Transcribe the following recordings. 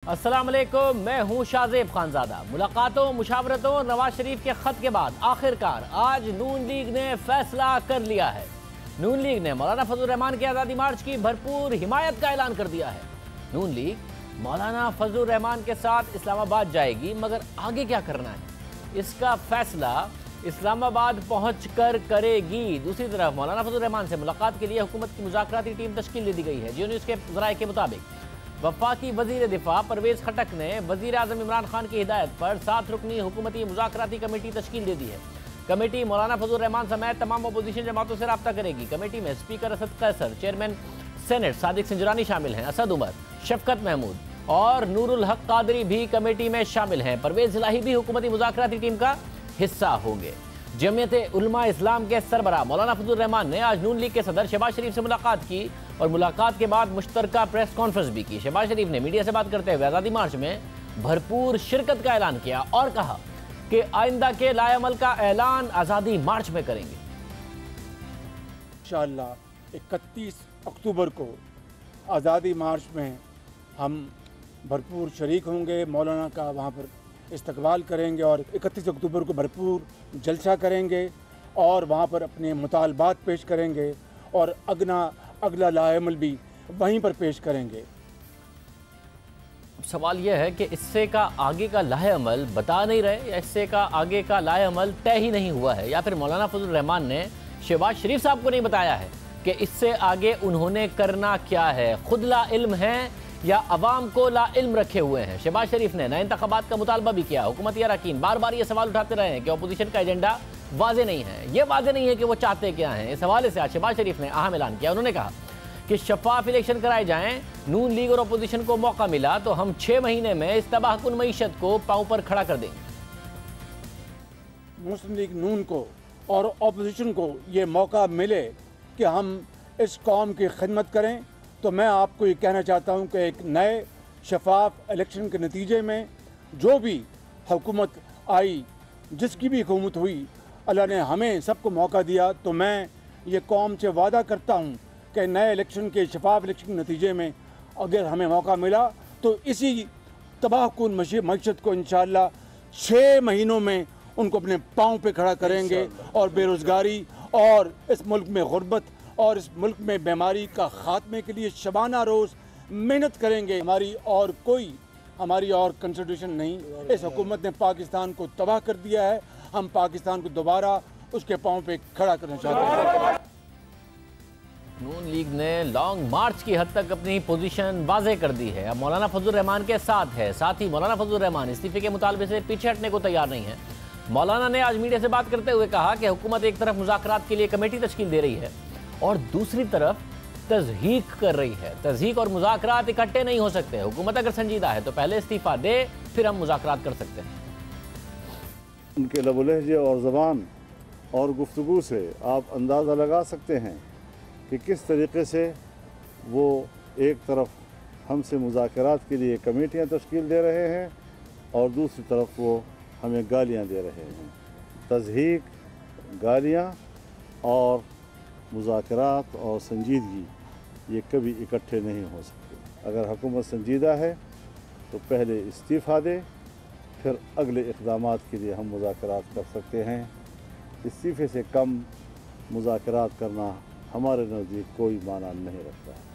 अस्सलाम वालेकुम, मैं हूं शाहजेब खानजादा। मुलाकातों, मुशावरतों और नवाज शरीफ के खत के बाद आखिरकार आज नून लीग ने फैसला कर लिया है। नून लीग ने मौलाना फजल रहमान के आज़ादी मार्च की भरपूर हिमायत का ऐलान कर दिया है। नून लीग मौलाना फजल रहमान के साथ इस्लामाबाद जाएगी, मगर आगे क्या करना है इसका फैसला इस्लामाबाद पहुंचकर करेगी। दूसरी तरफ मौलाना फजल रहमान से मुलाकात के लिए हुकूमत की मुज़ाकराती टीम तश्कील दे दी गई है। जियो न्यूज़ के ज़राए के मुताबिक वफाकी वजीर दिफा परवेज खटक ने वजीर आज़म इमरान खान की हिदायत पर 7 रुकनी हुकूमती मुज़ाकराती कमेटी तश्कील दे दी है। कमेटी मौलाना फजल रहमान समेत तमाम अपोजिशन जमातों से रब्ता करेगी। कमेटी में speaker Asad Qaiser, chairman senate Sadiq सिंजरानी शामिल हैं। असद उमर, शफकत महमूद और नूरुल हक कादरी भी कमेटी में शामिल हैं। परवेज इलाही भी हुकूमती मुज़ाकराती टीम का हिस्सा होंगे। जमीयत उलमा इस्लाम के सरबराह मौलाना फजल रहमान ने आज नून लीग के सदर शहबाज शरीफ से मुलाकात की और मुलाकात के बाद मुश्तरका प्रेस कॉन्फ्रेंस भी की। शहबाज शरीफ ने मीडिया से बात करते हुए आज़ादी मार्च में भरपूर शिरकत का ऐलान किया और कहा कि आइंदा के लाएअमल का ऐलान आज़ादी मार्च में करेंगे। इंशाअल्लाह 31 अक्टूबर को आज़ादी मार्च में हम भरपूर शरीक होंगे। मौलाना का वहाँ पर इस्तकबाल करेंगे और 31 अक्टूबर को भरपूर जलसा करेंगे और वहाँ पर अपने मुतालबात पेश करेंगे और अगला लाएअमल भी वहीं पर पेश करेंगे। सवाल यह है कि इससे का आगे का लाएअमल बता नहीं रहे, या इससे का आगे का लाएअमल तय ही नहीं हुआ है, या फिर मौलाना फजल रहमान ने शहबाज शरीफ साहब को नहीं बताया है कि इससे आगे उन्होंने करना क्या है। खुद ला इल्म है या अवाम को ला इल्म रखे हुए हैं। शहबाज शरीफ ने नए इंतखाबात का मुतालबा भी किया। हुकूमती अरकान बार बार ये सवाल उठाते रहे हैं कि अपोजिशन का एजेंडा वाज़े नहीं है। ये वाज़े नहीं है कि वो चाहते क्या हैं। इस हवाले से आज शहबाज शरीफ ने अहम ऐलान किया। उन्होंने कहा कि शफाफ इलेक्शन कराए जाएं। नून लीग और अपोजिशन को मौका मिला तो हम 6 महीने में इस तबाहकुन मईशत को पांव पर खड़ा कर देंगे। मुस्लिम लीग नून को और अपोजिशन को ये मौका मिले कि हम इस कौम की खिदमत करें, तो मैं आपको ये कहना चाहता हूँ कि एक नए शफाफ इलेक्शन के नतीजे में जो भी हुकूमत आई, जिसकी भी हुकूमत हुई, अल्लाह ने हमें सबको मौका दिया, तो मैं ये कौम से वादा करता हूँ कि नए इलेक्शन के शफाफ इलेक्शन के नतीजे में अगर हमें मौका मिला तो इसी तबाहकुन मईशत को इंशाअल्लाह 6 महीनों में उनको अपने पाँव पे खड़ा करेंगे और बेरोज़गारी और इस मुल्क में गुर्बत और इस मुल्क में बीमारी का खात्मे के लिए शबाना रोज़ मेहनत करेंगे। हमारी और कंस्टिट्यूशन नहीं, इस हुकूमत ने पाकिस्तान को तबाह कर दिया है। हम पाकिस्तान को दोबारा उसके पाँव पे खड़ा करना चाहते हैं। नून लीग ने लॉन्ग मार्च की हद तक अपनी पोजीशन वाज़े कर दी है। अब मौलाना फजल रहमान के साथ है। साथ ही मौलाना फजल रहमान इस्तीफे के मुतालबे से पीछे हटने को तैयार नहीं है। मौलाना ने आज मीडिया से बात करते हुए कहा कि हुकूमत एक तरफ मुज़ाकरात के लिए कमेटी तश्कील दे रही है और दूसरी तरफ तज़हीक कर रही है। तज़हीक और मुज़ाकरात इकट्ठे नहीं हो सकते। हुकूमत अगर संजीदा है तो पहले इस्तीफ़ा दे, फिर हम मुज़ाकरात कर सकते हैं। उनके लबो लहजे और ज़बान और गुफ्तगू से आप अंदाज़ा लगा सकते हैं कि किस तरीके से वो एक तरफ हमसे मुज़ाकरात के लिए कमेटियाँ तश्कील दे रहे हैं और दूसरी तरफ वो हमें गालियाँ दे रहे हैं। तज़हीक, गालियाँ और मुज़ाकरात और संजीदगी ये कभी इकट्ठे नहीं हो सकते। अगर हुकूमत संजीदा है तो पहले इस्तीफ़ा दे, फिर अगले इक़दामात के लिए हम मुज़ाकरात कर सकते हैं। इस्तीफ़े से कम मुज़ाकरात करना हमारे नज़दीक कोई माना नहीं रखता है।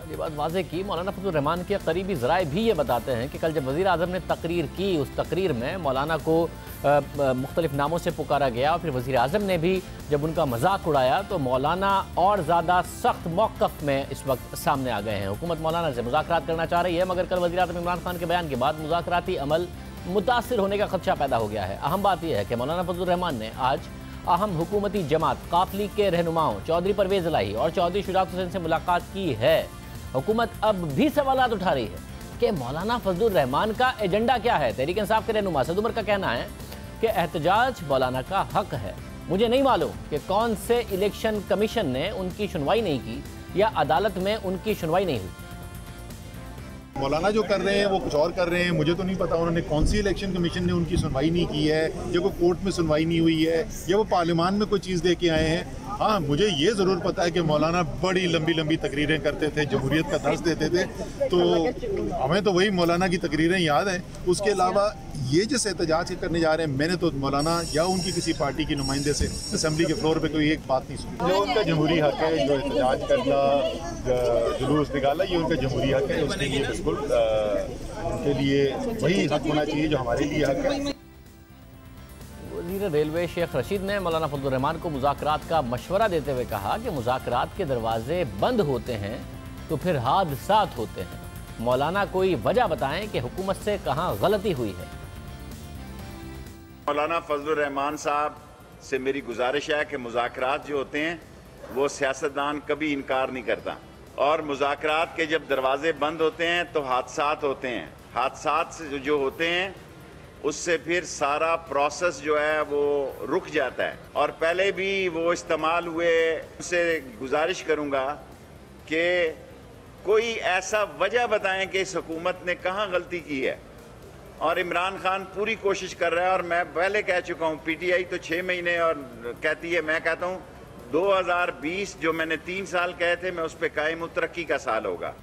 ये बात वाज़े की। मौलाना फजल रहमान के करीबी ज़राए भी ये बताते हैं कि कल जब वज़ीर आज़म ने तकरीर की, उस तकरीर में मौलाना को मुख्तलिफ नामों से पुकारा गया और फिर वज़ीर आज़म ने भी जब उनका मजाक उड़ाया तो मौलाना और ज़्यादा सख्त मौक़िफ़ में इस वक्त सामने आ गए हैं। हुकूमत मौलाना से मुज़ाकरात करना चाह रही है, मगर कल वज़ीर आज़म इमरान खान के बयान के बाद मुज़ाकराती अमल मुतासिर होने का खदशा पैदा हो गया है। अहम बात यह है कि मौलाना फजल रहमान ने आज अहम हुकूमती जमात काफ लीग के रहनुमाओं चौधरी परवेज इलाही और चौधरी शुजात हुसैन से मुलाकात की है। हुकूमत अब भी सवाल उठा रही है कि मौलाना फजल रहमान का एजेंडा क्या है। तहरीक इंसाफ के रहनुमा असद उमर का कहना है कि एहतजाज मौलाना का हक है। मुझे नहीं मालूम कि कौन से इलेक्शन कमीशन ने उनकी सुनवाई नहीं की या अदालत में उनकी सुनवाई नहीं हुई। मौलाना जो कर रहे हैं वो कुछ और कर रहे हैं, मुझे तो नहीं पता उन्होंने कौन सी इलेक्शन कमीशन ने उनकी सुनवाई नहीं की है, या कोई कोर्ट में सुनवाई नहीं हुई है, या वो पार्लियामान में कोई चीज़ दे के आए हैं। हाँ, मुझे ये ज़रूर पता है कि मौलाना बड़ी लंबी लंबी तकरीरें करते थे, जमहूरियत का दर्स देते थे, तो हमें तो वही मौलाना की तकरीरें याद हैं। उसके अलावा ये जिस एहतजाज करने जा रहे हैं, मैंने तो मौलाना या उनकी किसी पार्टी के नुमाइंदे से असम्बली के फ्लोर पे कोई एक बात नहीं सुनी। जो उनका जमहूरी हक है, जो एहतजाज करना, जुलूस निकाला, ये उनका जमहूरी हक है। उसके लिए बिल्कुल उनके लिए वही हक होना चाहिए जो हमारे लिए हक है। वज़ीर रेलवे शेख रशीद ने मौलाना फजलुर रहमान को मुज़ाकरात का मशवरा देते हुए कहा कि मुज़ाकरात के दरवाजे बंद होते हैं तो फिर हादसात होते हैं। मौलाना कोई वजह बताएं कि हुकूमत से कहाँ गलती हुई है। मौलाना फजलुर रहमान साहब से मेरी गुजारिश है कि मुज़ाकरात जो होते हैं वो सियासतदान कभी इनकार नहीं करता, और मुज़ाकरात के जब दरवाजे बंद होते हैं तो हादसात होते हैं। हादसात से जो होते हैं उससे फिर सारा प्रोसेस जो है वो रुक जाता है। और पहले भी वो इस्तेमाल हुए, उनसे गुजारिश करूँगा कि कोई ऐसा वजह बताएं कि इस हुकूमत ने कहाँ गलती की है। और इमरान खान पूरी कोशिश कर रहा है, और मैं पहले कह चुका हूँ, पीटीआई तो 6 महीने और कहती है, मैं कहता हूँ 2020 जो मैंने 3 साल कहे थे, मैं उस पर कायम हूँ, तरक्की का साल होगा।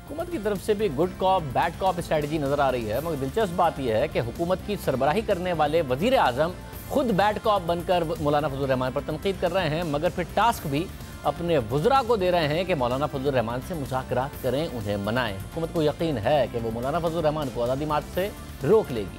हुकूमत की तरफ से भी good cop bad cop strategy नजर आ रही है, मगर दिलचस्प बात यह है कि हुकूमत की सरबराही करने वाले वजीर आजम खुद बैड कॉप बनकर मौलाना फजलुर रहमान पर तनकीद कर रहे हैं, मगर फिर टास्क भी अपने वज़रा को दे रहे हैं कि मौलाना फजलुर रहमान से मुज़ाकरात करें, उन्हें मनाएं। हुकूमत को यकीन है कि वो मौलाना फजलुर रहमान को आज़ादी मार्च से रोक लेगी,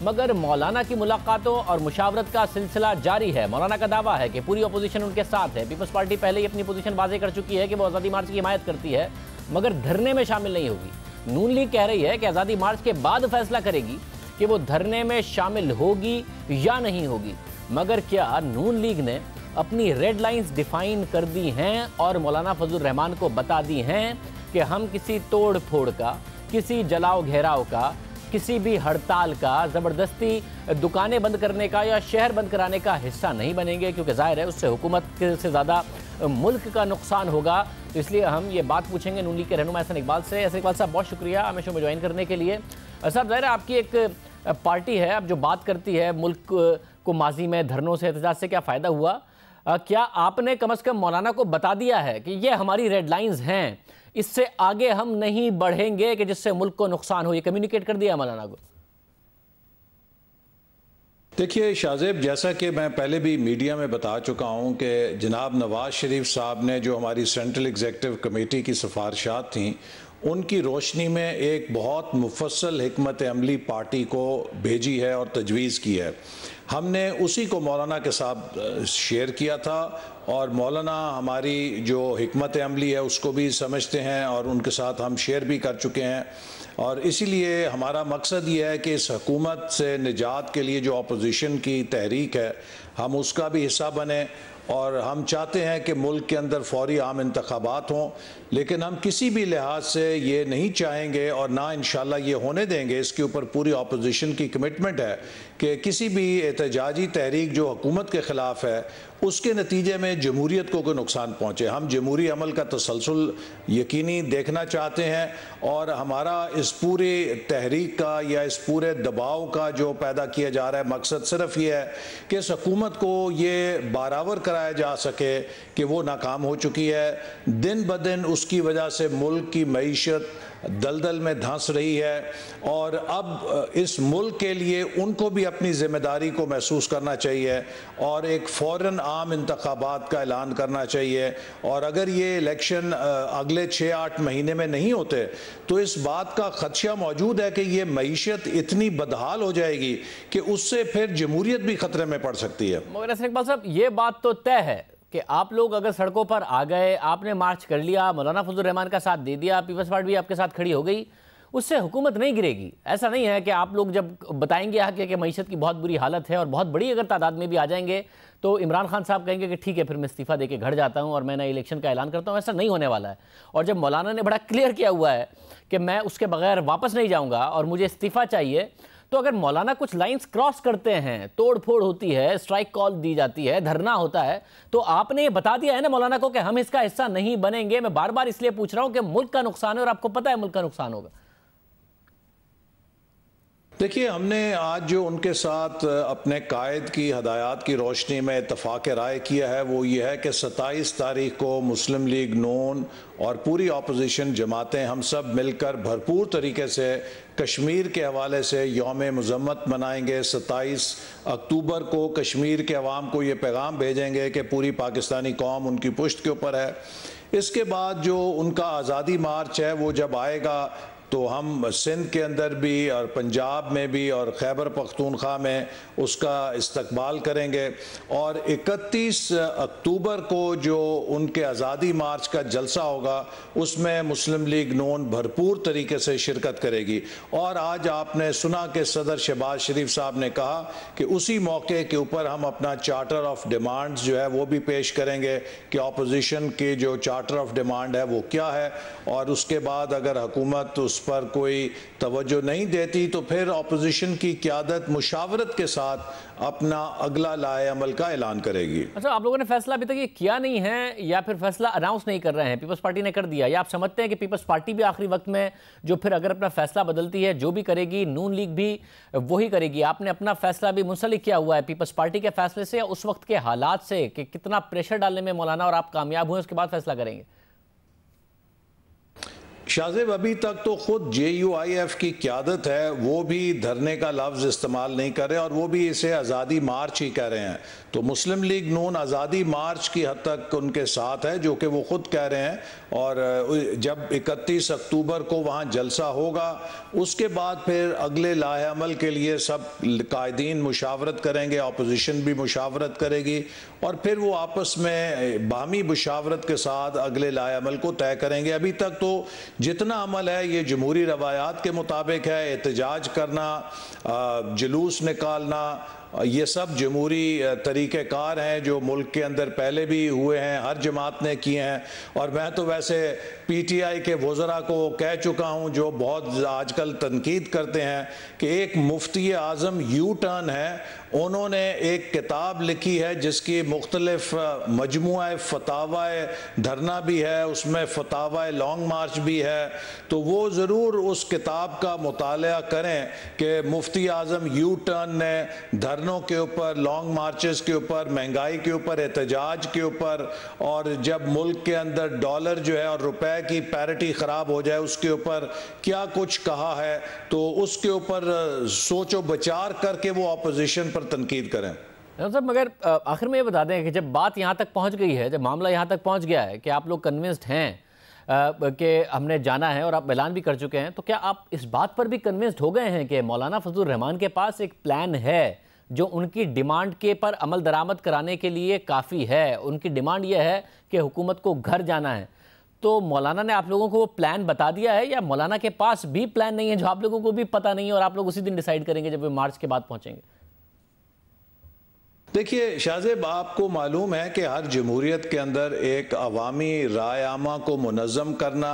मगर मौलाना की मुलाकातों और मुशावरत का सिलसिला जारी है। मौलाना का दावा है कि पूरी अपोजिशन उनके साथ है। पीपल्स पार्टी पहले ही अपनी पोजीशन वाज़ेह कर चुकी है कि वो आज़ादी मार्च की हिमायत करती है, मगर धरने में शामिल नहीं होगी। नून लीग कह रही है कि आज़ादी मार्च के बाद फैसला करेगी कि वो धरने में शामिल होगी या नहीं होगी। मगर क्या नून लीग ने अपनी रेड लाइंस डिफाइन कर दी हैं और मौलाना फजलुर रहमान को बता दी हैं कि हम किसी तोड़ फोड़ का, किसी जलाओ घेराव का, किसी भी हड़ताल का, ज़बरदस्ती दुकानें बंद करने का या शहर बंद कराने का हिस्सा नहीं बनेंगे, क्योंकि जाहिर है उससे हुकूमत से ज़्यादा मुल्क का नुकसान होगा। तो इसलिए हम ये बात पूछेंगे नून लीग के रहनुमा एहसन इकबाल से। एहसन इकबाल साहब, बहुत शुक्रिया हमें शो में ज्वाइन करने के लिए। साहब, जाहिर है आपकी एक पार्टी है अब जो बात करती है मुल्क को माजी में धरनों से, एहतजाज से क्या फ़ायदा हुआ। क्या आपने कम से कम मौलाना को बता दिया है कि ये हमारी रेड लाइंस हैं, इससे आगे हम नहीं बढ़ेंगे कि जिससे मुल्क को नुकसान हो, ये कम्युनिकेट कर दिया मौलाना को? देखिए शाहजेब, जैसा कि मैं पहले भी मीडिया में बता चुका हूं कि जनाब नवाज शरीफ साहब ने जो हमारी सेंट्रल एग्जीक्यूटिव कमेटी की सिफारिशात थीं, उनकी रोशनी में एक बहुत मुफस्सल हिकमत अमली पार्टी को भेजी है और तजवीज़ की है। हमने उसी को मौलाना के साथ शेयर किया था, और मौलाना हमारी जो हिकमत अमली है उसको भी समझते हैं और उनके साथ हम शेयर भी कर चुके हैं। और इसीलिए हमारा मकसद ये है कि इस हुकूमत से निजात के लिए जो अपोजिशन की तहरीक है, हम उसका भी हिस्सा बने। और हम चाहते हैं कि मुल्क के अंदर फौरी आम इंतखाबात हों, लेकिन हम किसी भी लिहाज से ये नहीं चाहेंगे और ना इंशाल्लाह ये होने देंगे, इसके ऊपर पूरी अपोजिशन की कमिटमेंट है कि किसी भी एहतजाजी तहरीक जो हुकूमत के ख़िलाफ़ है उसके नतीजे में जमहूरियत को कोई नुकसान पहुँचे। हम जमहूरी अमल का तसलसल यकीनी देखना चाहते हैं, और हमारा इस पूरी तहरीक का या इस पूरे दबाव का जो पैदा किया जा रहा है मकसद सिर्फ ये है कि इस हुकूमत को ये बराबर कराया जा सके कि वो नाकाम हो चुकी है। दिन ब दिन उसकी वजह से मुल्क की मईशत दलदल में धंस रही है, और अब इस मुल्क के लिए उनको भी अपनी जिम्मेदारी को महसूस करना चाहिए और एक फ़ौरन आम इंतखाबात का ऐलान करना चाहिए। और अगर ये इलेक्शन अगले 6-8 महीने में नहीं होते तो इस बात का खदशा मौजूद है कि ये मईशत इतनी बदहाल हो जाएगी कि उससे फिर जमहूरियत भी ख़तरे में पड़ सकती है। मगर एहसन इकबाल साहब, ये बात तो तय है कि आप लोग अगर सड़कों पर आ गए, आपने मार्च कर लिया, मौलाना फजलुर रहमान का साथ दे दिया, पीपल्स पार्टी भी आपके साथ खड़ी हो गई, उससे हुकूमत नहीं गिरेगी। ऐसा नहीं है कि आप लोग जब बताएंगे आके कि मईशत की बहुत बुरी हालत है और बहुत बड़ी अगर तादाद में भी आ जाएंगे तो इमरान खान साहब कहेंगे कि ठीक है फिर मैं इस्तीफ़ा दे के घर जाता हूँ और मैं नए इलेक्शन का ऐलान करता हूँ। ऐसा नहीं होने वाला है। और जब मौलाना ने बड़ा क्लियर किया हुआ है कि मैं उसके बगैर वापस नहीं जाऊँगा और मुझे इस्तीफ़ा चाहिए, तो अगर मौलाना कुछ लाइंस क्रॉस करते हैं, तोड़ फोड़ होती है, स्ट्राइक कॉल दी जाती है, धरना होता है, तो आपने ये बता दिया है ना मौलाना को कि हम इसका हिस्सा नहीं बनेंगे। मैं बार बार इसलिए पूछ रहा हूं कि मुल्क का नुकसान है और आपको पता है मुल्क का नुकसान होगा। देखिए, हमने आज जो उनके साथ अपने कायद की हदायत की रोशनी में इत्तफाक राय किया है वो ये है कि 27 तारीख को मुस्लिम लीग नून और पूरी अपोजिशन जमातें हम सब मिलकर भरपूर तरीके से कश्मीर के हवाले से यौम मज़म्मत मनाएंगे। 27 अक्टूबर को कश्मीर के अवाम को ये पैगाम भेजेंगे कि पूरी पाकिस्तानी कौम उनकी पुश्त के ऊपर है। इसके बाद जो उनका आज़ादी मार्च है वो जब आएगा तो हम सिंध के अंदर भी और पंजाब में भी और खैबर पख्तूनख्वा में उसका इस्तकबाल करेंगे। और 31 अक्टूबर को जो उनके आज़ादी मार्च का जलसा होगा उसमें मुस्लिम लीग नून भरपूर तरीके से शिरकत करेगी। और आज आपने सुना कि सदर शहबाज शरीफ साहब ने कहा कि उसी मौके के ऊपर हम अपना चार्टर ऑफ डिमांड्स जो है वो भी पेश करेंगे कि अपोजिशन की जो चार्टर ऑफ डिमांड है वो क्या है। और उसके बाद अगर हुकूमत उस पर कोई तवज्जो नहीं देती तो फिर अपोजिशन की क़यादत मुशावरत के साथ अपना अगला लाए अमल का ऐलान करेगी। अच्छा, आप लोगों ने फैसला अभी तक ये किया नहीं है या फिर फैसला अनाउंस नहीं कर रहे हैं? पीपल्स पार्टी ने कर दिया, या आप समझते हैं कि पीपल्स पार्टी भी आखिरी वक्त में जो फिर अगर अपना फैसला बदलती है जो भी करेगी नून लीग भी वही करेगी? आपने अपना फैसला भी मुंसलिक किया हुआ है पीपल्स पार्टी के फैसले से या उस वक्त के हालात से कि कितना प्रेशर डालने में मौलाना और आप कामयाब हुए उसके बाद फैसला करेंगे? शाहजेब, अभी तक तो खुद JUIF की क़यादत है वो भी धरने का लफ्ज़ इस्तेमाल नहीं कर रहे और वो भी इसे आज़ादी मार्च ही कह रहे हैं। तो मुस्लिम लीग नून आज़ादी मार्च की हद तक उनके साथ है जो कि वो खुद कह रहे हैं। और जब 31 अक्टूबर को वहाँ जलसा होगा उसके बाद फिर अगले लाहे अमल के लिए सब कायदीन मुशावरत करेंगे, अपोजिशन भी मुशावरत करेगी और फिर वो आपस में बाहमी मुशावरत के साथ अगले लाहे अमल को तय करेंगे। अभी तक तो जितना अमल है ये जमहूरी रवायात के मुताबिक है। एहतजाज करना, जुलूस निकालना, ये सब जमहूरी तरीक़ेकार हैं जो मुल्क के अंदर पहले भी हुए हैं, हर जमात ने किए हैं। और मैं तो वैसे PTI के वज़रा को कह चुका हूँ जो बहुत आजकल तनकीद करते हैं कि एक मुफ्ती आज़म यू टर्न है, उन्होंने एक किताब लिखी है जिसकी मुख्तलिफ मजमुआ फतावा धरना भी है, उसमें फतावा लॉन्ग मार्च भी है। तो वो ज़रूर उस किताब का मुताला करें कि मुफ्ती आज़म यू टर्न ने धरनों के ऊपर, लॉन्ग मार्चेस के ऊपर, महंगाई के ऊपर, एहतजाज के ऊपर और जब मुल्क के अंदर डॉलर जो है और रुपए की पैरिटी ख़राब हो जाए उसके ऊपर क्या कुछ कहा है। तो उसके ऊपर सोचो विचार करके वो अपोजिशन पर तनकीद करें। साहब, मगर आखिर में ये बता दें कि जब बात यहाँ तक पहुँच गई है, जब मामला यहाँ तक पहुँच गया है कि आप लोग कन्विंस्ड हैं कि हमने जाना है और आप ऐलान भी कर चुके हैं, तो क्या आप इस बात पर भी कन्विंस्ड हो गए हैं कि मौलाना फजलुर रहमान के पास एक प्लान है जो उनकी डिमांड के पर अमल दरामद कराने के लिए काफ़ी है? उनकी डिमांड यह है कि हुकूमत को घर जाना है। तो मौलाना ने आप लोगों को वो प्लान बता दिया है या मौलाना के पास भी प्लान नहीं है जो आप लोगों को भी पता नहीं है और आप लोग उसी दिन डिसाइड करेंगे जब वे मार्च के बाद पहुंचेंगे? देखिए शाहजेब, आपको मालूम है कि हर जमहूरियत के अंदर एक अवामी राय आमा को मुनज़्ज़म करना,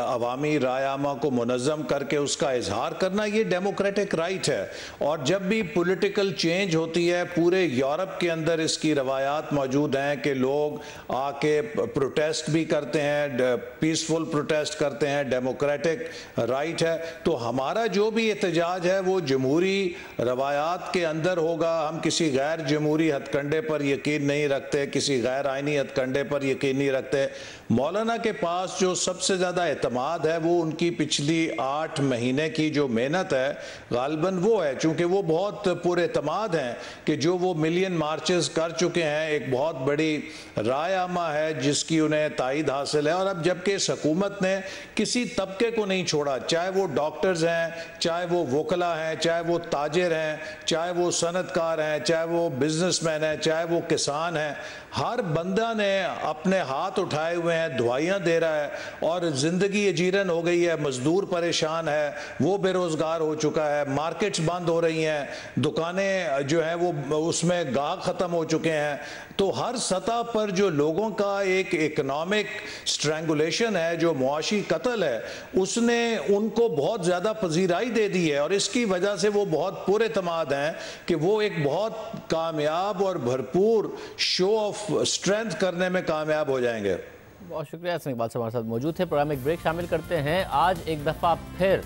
अवामी राय आमा को मुनज़्ज़म करके उसका इजहार करना ये डेमोक्रेटिक राइट है। और जब भी पॉलिटिकल चेंज होती है पूरे यूरोप के अंदर इसकी रवायात मौजूद हैं कि लोग आके प्रोटेस्ट भी करते हैं, पीसफुल प्रोटेस्ट करते हैं, डेमोक्रेटिक राइट है। तो हमारा जो भी एहतजाज है वो जमहूरी रवायात के अंदर होगा। हम किसी गैर जमहूरी हथकंडे पर यकीन नहीं रखते, किसी गैर आइनी हथकंडे पर यकीन नहीं रखते। मौलाना के पास जो सबसे ज़्यादा एतमाद है वो उनकी पिछली 8 महीने की जो मेहनत है गालिबन वो है, चूँकि वो बहुत पुरएतमाद हैं कि जो वो मिलियन मार्चेस कर चुके हैं, एक बहुत बड़ी राय आमा है जिसकी उन्हें तायद हासिल है। और अब जबकि इस हुकूमत ने किसी तबके को नहीं छोड़ा, चाहे वो डॉक्टर्स हैं, चाहे वो वकला हैं, चाहे वो ताजिर हैं, चाहे वो सनतकार हैं, चाहे वो बिजनेसमैन है, चाहे वो किसान है, हर बंदा ने अपने हाथ उठाए हुए हैं, दुआइयाँ दे रहा है। और ज़िंदगी अजीरन हो गई है, मजदूर परेशान है, वो बेरोज़गार हो चुका है, मार्केट्स बंद हो रही हैं, दुकानें जो हैं वो उसमें गाहक ख़त्म हो चुके हैं। तो हर सतह पर जो लोगों का एक इकनॉमिक स्ट्रैंगुलेशन है, जो मुआशी कत्ल है, उसने उनको बहुत ज़्यादा पजीराई दे दी है। और इसकी वजह से वो बहुत पुरएतमाद हैं कि वो एक बहुत कामयाब और भरपूर शो ऑफ स्ट्रेंथ करने में कामयाब हो जाएंगे। बहुत शुक्रिया। इकबाल साहब हमारे साथ मौजूद थे। प्रोग्राम में एक ब्रेक शामिल करते हैं। आज एक दफ़ा फिर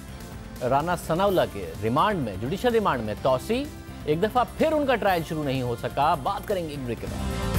राना सनाउल्लाह के रिमांड में, जुडिशल रिमांड में तौसी, एक दफा फिर उनका ट्रायल शुरू नहीं हो सका। बात करेंगे एक ब्रेक के बाद।